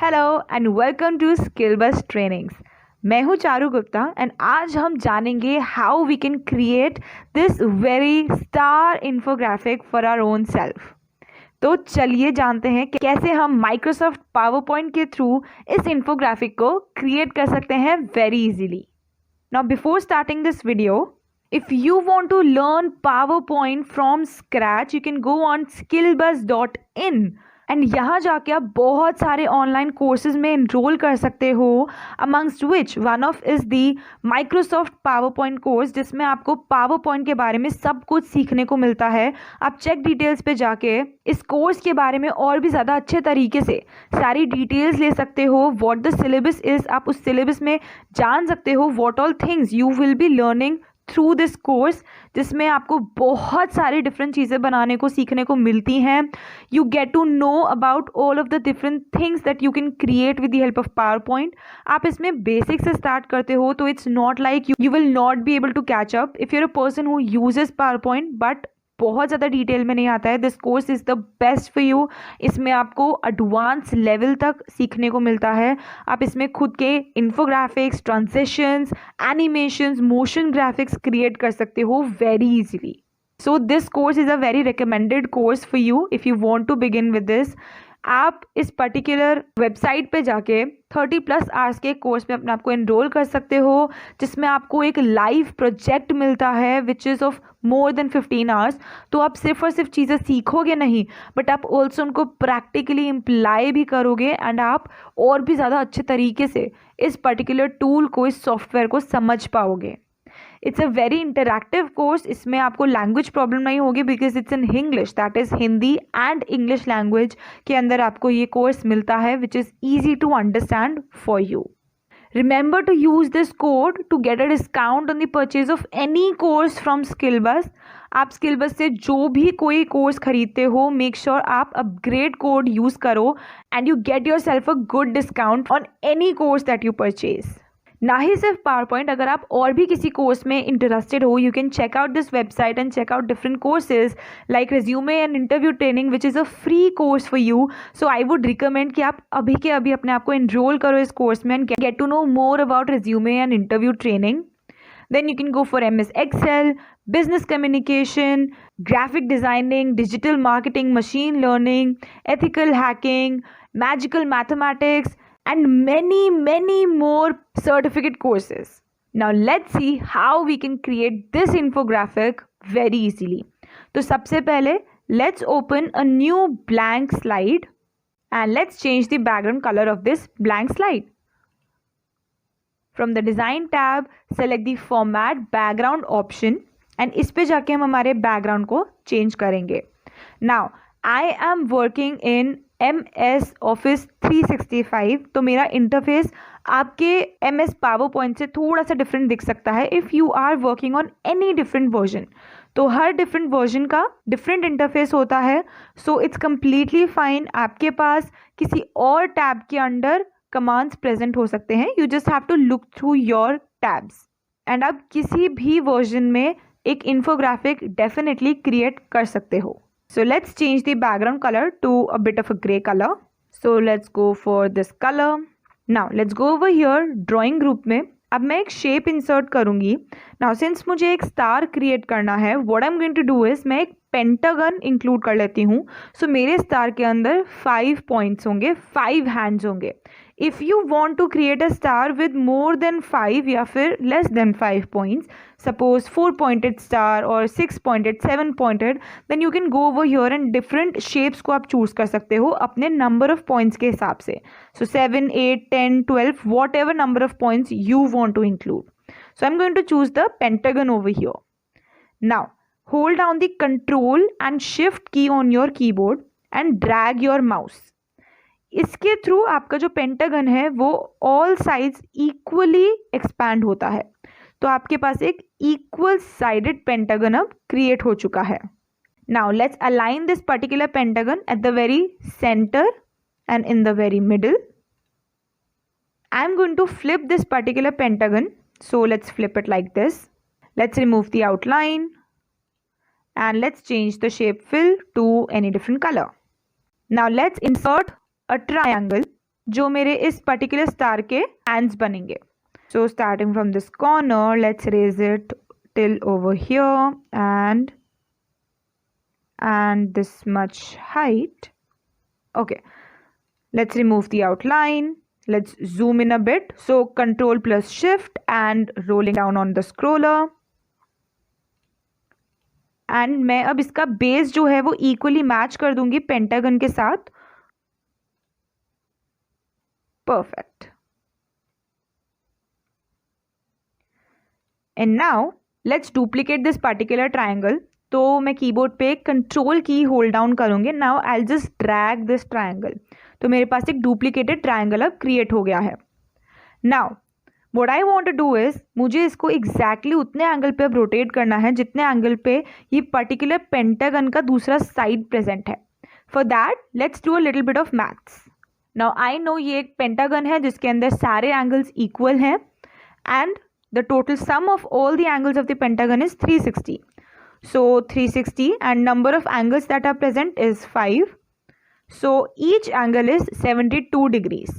Hello and welcome to skill bus trainings. मैं हूँ Charu Gupta and आज हम जानेंगे how we can create this very star infographic for our own self. तो चलिए जानते हैं कि कैसे हम माइक्रोसॉफ्ट पावर पॉइंट के थ्रू इस इन्फोग्राफिक को क्रिएट कर सकते हैं very easily. Now before starting this video, if you want to learn PowerPoint from scratch, you can go on skillbus.in and यहाँ जाके आप बहुत सारे ऑनलाइन कोर्सेज में इनरोल कर सकते हो, amongst which one of is the Microsoft power point course, जिसमें आपको पावर पॉइंट के बारे में सब कुछ सीखने को मिलता है। आप चेक डिटेल्स पे जाके इस कोर्स के बारे में और भी ज़्यादा अच्छे तरीके से सारी डिटेल्स ले सकते हो। व्हाट द सिलेबस इज़, आप उस सिलेबस में जान सकते हो what all things you will be learning through this course, जिसमें आपको बहुत सारी डिफरेंट चीज़ें बनाने को सीखने को मिलती हैं। You get to know about all of the different things that you can create with the help of PowerPoint. आप इसमें बेसिक से स्टार्ट करते हो तो it's not like you will not be able to catch up if you're a person who uses PowerPoint, but बहुत ज़्यादा detail में नहीं आता है। This course is the best for you. इसमें आपको एडवांस लेवल तक सीखने को मिलता है। आप इसमें खुद के infographics, transitions, animations, motion graphics create कर सकते हो very easily. So this course is a very recommended course for you if you want to begin with this. आप इस पर्टिकुलर वेबसाइट पे जाके 30+ आवर्स के कोर्स में अपने आप को एनरोल कर सकते हो, जिसमें आपको एक लाइव प्रोजेक्ट मिलता है which is of more than 15 hours. तो आप सिर्फ और सिर्फ चीज़ें सीखोगे नहीं, बट आप ऑल्सो उनको प्रैक्टिकली इम्प्लाई भी करोगे एंड आप और भी ज़्यादा अच्छे तरीके से इस पर्टिकुलर टूल को, इस सॉफ्टवेयर को समझ पाओगे। It's a very interactive course. इसमें आपको लैंग्वेज प्रॉब्लम नहीं होगी because it's in English, that is Hindi and English language के अंदर आपको ये कोर्स मिलता है which is easy to understand for you. Remember to use this code to get a discount on the purchase of any course from SkillBus. आप SkillBus से जो भी कोई कोर्स खरीदते हो, मेक श्योर आप अपग्रेड कोड यूज़ करो and you get your self a good discount on any course that you purchase. ना ही सिर्फ पावर पॉइंट, अगर आप और भी किसी कोर्स में इंटरेस्टेड हो, you can check out this website and check out different courses like resume and interview training which is a free course for you. So I would recommend कि आप अभी के अभी अपने आप को एनरोल करो इस कोर्स में and get to know more about resume and interview training. Then you can go for MS Excel, business communication, graphic designing, digital marketing, machine learning, ethical hacking, magical mathematics, and many more certificate courses. Now let's see how we can create this infographic very easily. तो सबसे पहले let's open a new blank slide and let's change the background color of this blank slide. From the design tab, select the format background option and इस पे जाके हम हमारे background को change करेंगे. Now, I am working in MS Office 365, तो मेरा interface आपके MS PowerPoint से थोड़ा सा डिफरेंट दिख सकता है if you are working on any different version. तो हर डिफरेंट वर्जन का डिफरेंट इंटरफेस होता है, सो इट्स कम्प्लीटली फाइन। आपके पास किसी और टैब के अंडर कमांड्स प्रेजेंट हो सकते हैं, you just have to look through your tabs and आप किसी भी वर्जन में एक इन्फोग्राफिक डेफिनेटली क्रिएट कर सकते हो। So let's change the background colour to a bit of a grey colour. So let's go for this colour. Now let's go over here drawing group में। अब मैं एक शेप इंसर्ट करूंगी। Now since मुझे एक स्टार क्रिएट करना है, what I am going to do is मैं एक पेंटागन इंक्लूड कर लेती हूँ। सो मेरे स्टार के अंदर 5 पॉइंट्स होंगे, 5 हैंड्स होंगे। If you want to create a star with more than 5 या फिर less than 5 points, suppose 4 pointed star और 6 pointed, 7 pointed, then you can go over here and different shapes को आप चूज कर सकते हो अपने नंबर ऑफ पॉइंट्स के हिसाब से। सो 7, 8, 10, 12, what ever number of points you want to include. So I'm going to choose the pentagon over here. Now hold down the Control and Shift key on your keyboard and drag your mouse. इसके through आपका जो pentagon है वो all sides equally expand होता है। तो आपके पास एक इक्वल साइडेड पेंटागन अब क्रिएट हो चुका है। Now let's align this particular pentagon at the very centre and in the very middle. I'm going to flip this particular pentagon. So let's flip it like this. Let's remove the outline and let's change the shape fill to any different color. Now let's insert a triangle जो मेरे इस particular star के hands बनेंगे. So starting from this corner, let's raise it till over here and this much height. Okay, let's remove the outline. Let's zoom in a bit. So control plus shift and rolling down on the scroller. And मैं अब इसका base जो है वो equally match कर दूंगी pentagon के साथ. Perfect. And now let's duplicate this particular triangle. तो मैं कीबोर्ड पे कंट्रोल की होल्ड डाउन करूंगी. Now I just drag this triangle. तो मेरे पास एक डुप्लीकेटेड ट्राइंगल अब क्रिएट हो गया है. Now what I want to do is, मुझे इसको एग्जैक्टली उतने एंगल पे अब रोटेट करना है जितने एंगल पे ये पर्टिकुलर पेंटागन का दूसरा साइड प्रेजेंट है. For that let's do a little bit of maths. Now I know ये एक पेंटागन है जिसके अंदर सारे एंगल्स इक्वल हैं and the total sum of all the angles of the pentagon is 360. So 360 and number of angles that are present is 5. So each angle is 72 degrees.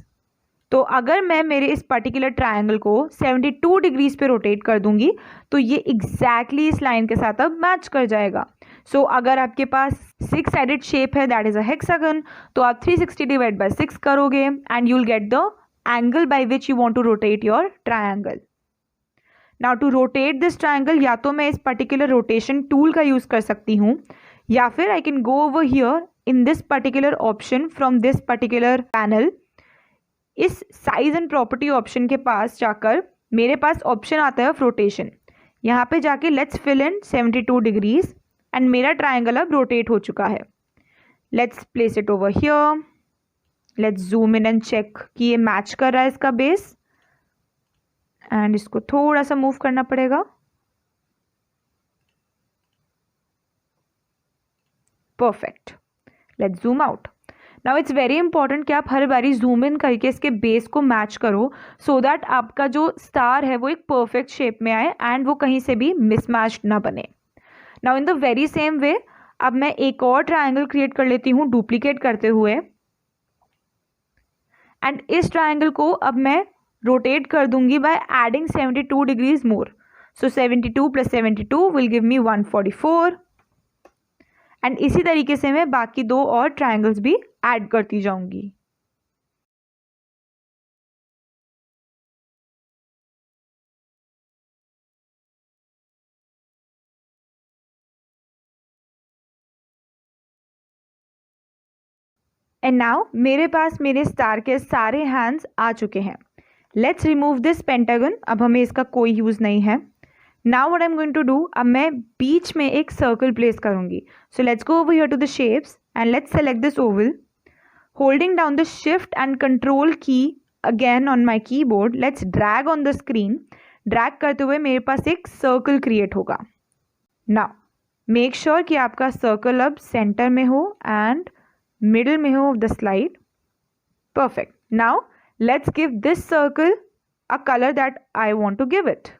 तो अगर मैं मेरे इस पर्टिकुलर ट्राइंगल को 72 डिग्रीज पे rotate कर दूंगी तो ये एग्जैक्टली इस लाइन के साथ अब मैच कर जाएगा. सो अगर आपके पास 6 साइडेड शेप है दैट इज अ हेक्सागन, तो आप 360 डिवाइड बाय 6 करोगे and you will get the angle by which you want to rotate your triangle. Now to rotate this triangle, या तो मैं इस पर्टिकुलर रोटेशन टूल का यूज कर सकती हूँ या फिर I can go over here in this particular option from this particular panel. इस साइज एंड प्रॉपर्टी ऑप्शन के पास जाकर मेरे पास ऑप्शन आता है ऑफ रोटेशन. यहाँ पे जाके let's fill in 72 degrees and मेरा ट्राइंगल अब रोटेट हो चुका है. Let's place it over here. Let's zoom in and check कि ये मैच कर रहा है इसका बेस. एंड इसको थोड़ा सा मूव करना पड़ेगा. Perfect. Let's zoom out. Now it's very important कि आप हर बारी जूम इन करके इसके बेस को मैच करो सो दैट आपका जो स्टार है वो एक परफेक्ट शेप में आए एंड वो कहीं से भी मिसमैच ना बने. Now in the very same way अब मैं एक और ट्राइंगल क्रिएट कर लेती हूँ डुप्लीकेट करते हुए. एंड इस ट्राइंगल को अब मैं रोटेट कर दूंगी by adding 72 degrees more. So 72 plus 72 will give me 144. And इसी तरीके से मैं बाकी दो और ट्राइंगल्स भी ऐड करती जाऊंगी. एंड नाउ मेरे पास मेरे स्टार के सारे हैंड्स आ चुके हैं. Let's remove this pentagon. अब हमें इसका कोई यूज़ नहीं है. Now what I am going to do, अब मैं बीच में एक सर्कल प्लेस करूंगी. So let's go over here to the shapes and let's select this oval. Holding down the shift and control key again on my keyboard, let's drag on the screen. Drag करते हुए मेरे पास एक circle create होगा. Now make sure कि आपका circle अब centre में हो एंड मिडल में हो of the slide. perfect. Now let's give this circle a color that I want to give it.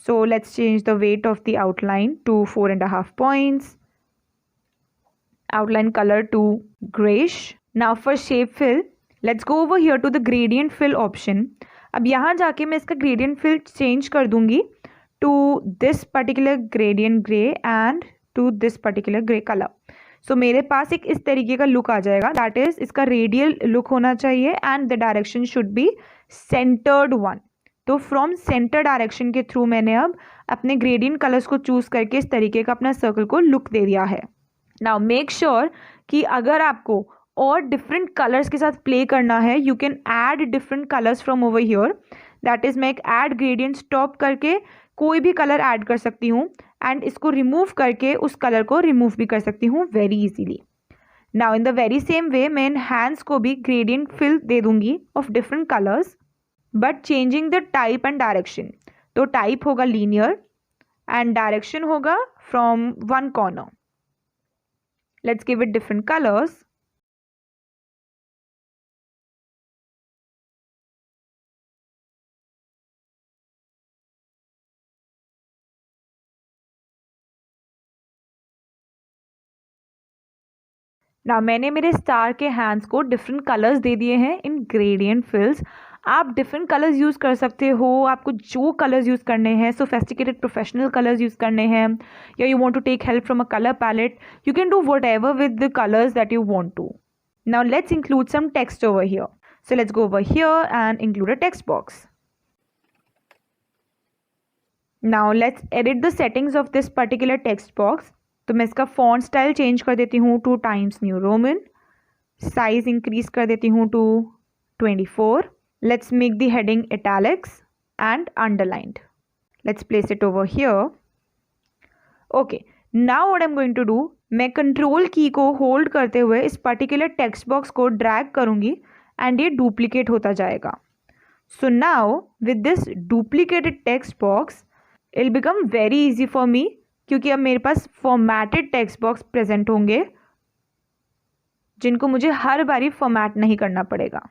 So let's change the weight of the outline to 4.5 points. Outline color to grayish. Now for shape fill, let's go over here to the gradient fill option. अब यहाँ जाके मैं इसका gradient fill change कर दूंगी to this particular gradient gray and to this particular gray color. सो मेरे पास एक इस तरीके का लुक आ जाएगा. दैट इज इसका रेडियल लुक होना चाहिए and the direction should be centred one. तो फ्रॉम सेंटर डायरेक्शन के थ्रू मैंने अब अपने ग्रेडियंट कलर्स को चूज करके इस तरीके का अपना सर्कल को लुक दे दिया है. नाउ मेक श्योर कि अगर आपको और डिफरेंट कलर्स के साथ प्ले करना है you can add different colours from over here. That is मैं एक ऐड ग्रेडियंट स्टॉप करके कोई भी कलर ऐड कर सकती हूँ एंड इसको रिमूव करके उस कलर को रिमूव भी कर सकती हूँ very easily. Now in the very same way मैं इन हैंड्स को भी ग्रेडियंट फिल दे दूंगी of different colours but changing the type and direction. तो टाइप होगा लीनियर एंड डायरेक्शन होगा from one corner. Let's give it different colours. ना मैंने मेरे स्टार के हैंड्स को डिफरेंट कलर्स दे दिए हैं इन ग्रेडियंट फिल्स. आप डिफरेंट कलर्स यूज़ कर सकते हो, आपको जो कलर्स यूज़ करने हैं, सोफेस्टिकेटेड प्रोफेशनल कलर्स यूज़ करने हैं, या you want to take help from a colour palette, you can do whatever with the colours that you want to. Now let's include some text over here. So let's go over here and include a text box. Now let's edit the settings of this particular text box. तो मैं इसका font style change कर देती हूँ to Times New Roman. Size increase कर देती हूँ to 24. Let's make the heading italics and underlined. Let's place it over here. Okay. Now what I'm going to do, मैं कंट्रोल की को होल्ड करते हुए इस पर्टिकुलर टेक्स्ट बॉक्स को ड्रैग करूँगी एंड ये डुप्लीकेट होता जाएगा. So now with this duplicated text box it will become very easy for me, क्योंकि अब मेरे पास फॉर्मेटेड टेक्स्ट बॉक्स प्रेजेंट होंगे जिनको मुझे हर बारी फॉर्मेट नहीं करना पड़ेगा.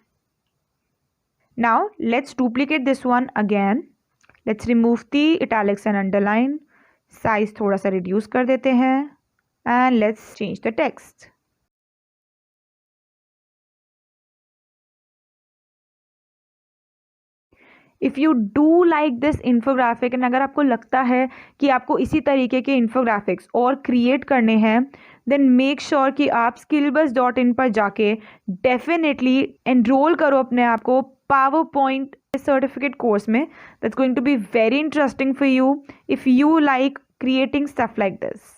Now let's duplicate this one again. Let's remove the italics and underline. Size थोड़ा सा रिड्यूस कर देते हैं and let's change the text. If you do like this infographic and अगर आपको लगता है कि आपको इसी तरीके के इन्फोग्राफिक्स और क्रिएट करने हैं, देन मेक श्योर कि आप skillbuzz.in पर जाके डेफिनेटली एनरोल करो अपने आप को पावर पॉइंट सर्टिफिकेट कोर्स में. That's going to be very interesting for you if you like creating stuff like this.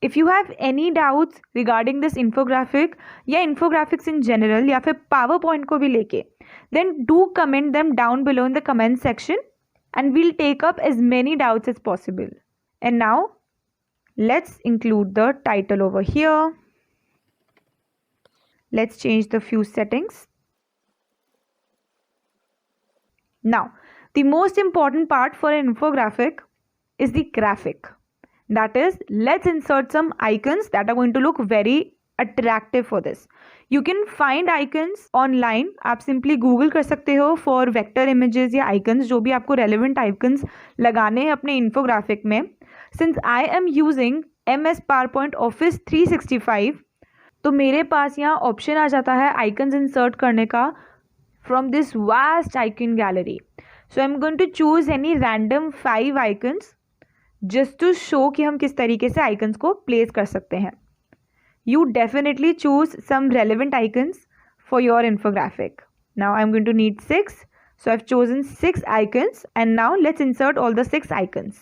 If you have any doubts regarding this infographic या infographics in general या फिर PowerPoint को भी लेके, then do comment them down below in the comment section and we'll take up as many doubts as possible. And now let's include the title over here. Let's change the few settings. Now, the most important part for an infographic is the graphic. That is, let's insert some icons that are going to look very attractive for this. You can find icons online. आप simply Google कर सकते हो for vector images या icons, जो भी आपको relevant icons लगाने हैं अपने infographic में. Since I am using MS PowerPoint Office 365, तो मेरे पास यहाँ option आ जाता है icons insert करने का from this vast icon gallery. So I'm going to choose any random 5 icons just to show कि हम किस तरीके से icons को place कर सकते हैं. You definitely choose some relevant icons for your infographic. Now I'm going to need 6. So I've chosen 6 icons and now let's insert all the 6 icons.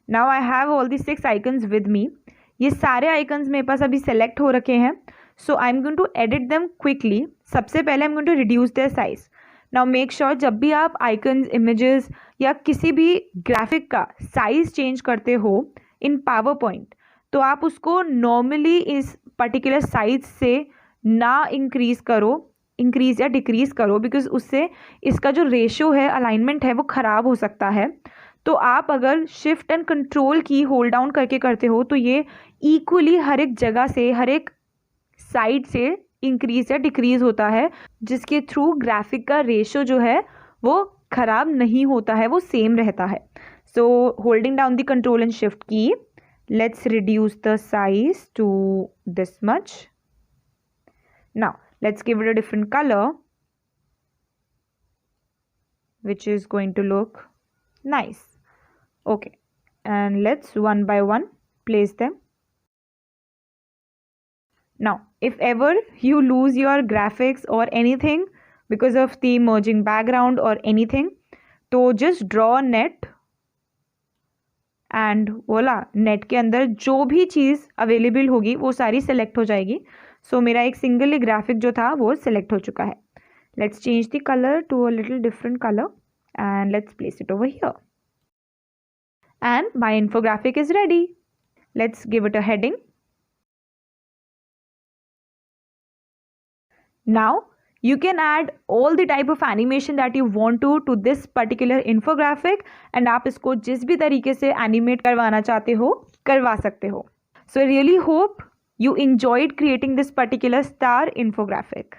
Now I have all the 6 icons with me. ये सारे icons मेरे पास अभी select हो रखे हैं. So I'm going to edit them quickly. सबसे पहले I'm going to reduce their size. Now make sure जब भी आप icons, images या किसी भी graphic का size change करते हो in PowerPoint, तो आप उसको नॉर्मली इस पर्टिकुलर साइज से ना इंक्रीज़ या डिक्रीज़ करो, बिकॉज उससे इसका जो रेशो है, अलाइनमेंट है, वो ख़राब हो सकता है. तो आप अगर शिफ्ट एंड कंट्रोल की होल्ड डाउन करके करते हो तो ये इक्वली हर एक जगह से, हर एक साइड से इंक्रीज़ या डिक्रीज़ होता है, जिसके थ्रू ग्राफिक का रेशो जो है वो ख़राब नहीं होता है, वो सेम रहता है. So holding down the control and shift key, let's reduce the size to this much. Now let's give it a different color which is going to look nice. Okay, and let's one by one place them. Now if ever you lose your graphics or anything because of the merging background or anything, तो just draw a net and वोला net के अंदर जो भी चीज़ available होगी वो सारी select हो जाएगी. सो मेरा एक सिंगल ग्राफिक जो था वो सेलेक्ट हो चुका है. Let's change the colour to a little different colour and let's place it over here and my infographic is ready. Let's give it a heading. Now you can add all the type of animation that you want to this particular infographic and आप इसको जिस भी तरीके से animate करवाना चाहते हो करवा सकते हो. So I really hope you enjoyed creating this particular star infographic.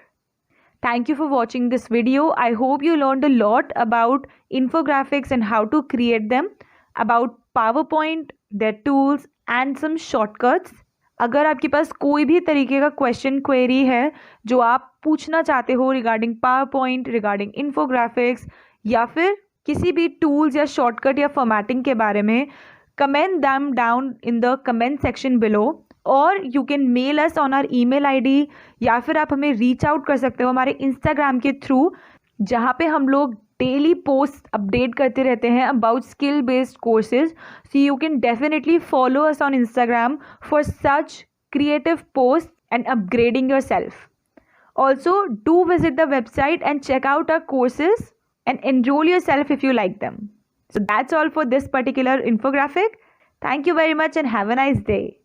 Thank you for watching this video. I hope you learned a lot about infographics and how to create them, about PowerPoint, their tools and some shortcuts. अगर आपके पास कोई भी तरीके का question query है जो आप पूछना चाहते हो regarding power point, regarding infographics या फिर किसी भी टूल्स या शॉर्टकट या फॉर्मेटिंग के बारे में, comment them down in the comment section below, और you can mail us on our email ID, या फिर आप हमें रीच आउट कर सकते हो हमारे इंस्टाग्राम के थ्रू, जहाँ पे हम लोग डेली पोस्ट अपडेट करते रहते हैं about skill based courses. So you can definitely follow us on Instagram for such creative posts and upgrading yourself. Also, do visit the website and check out our courses and enroll yourself if you like them. So that's all for this particular infographic. Thank you very much and have a nice day.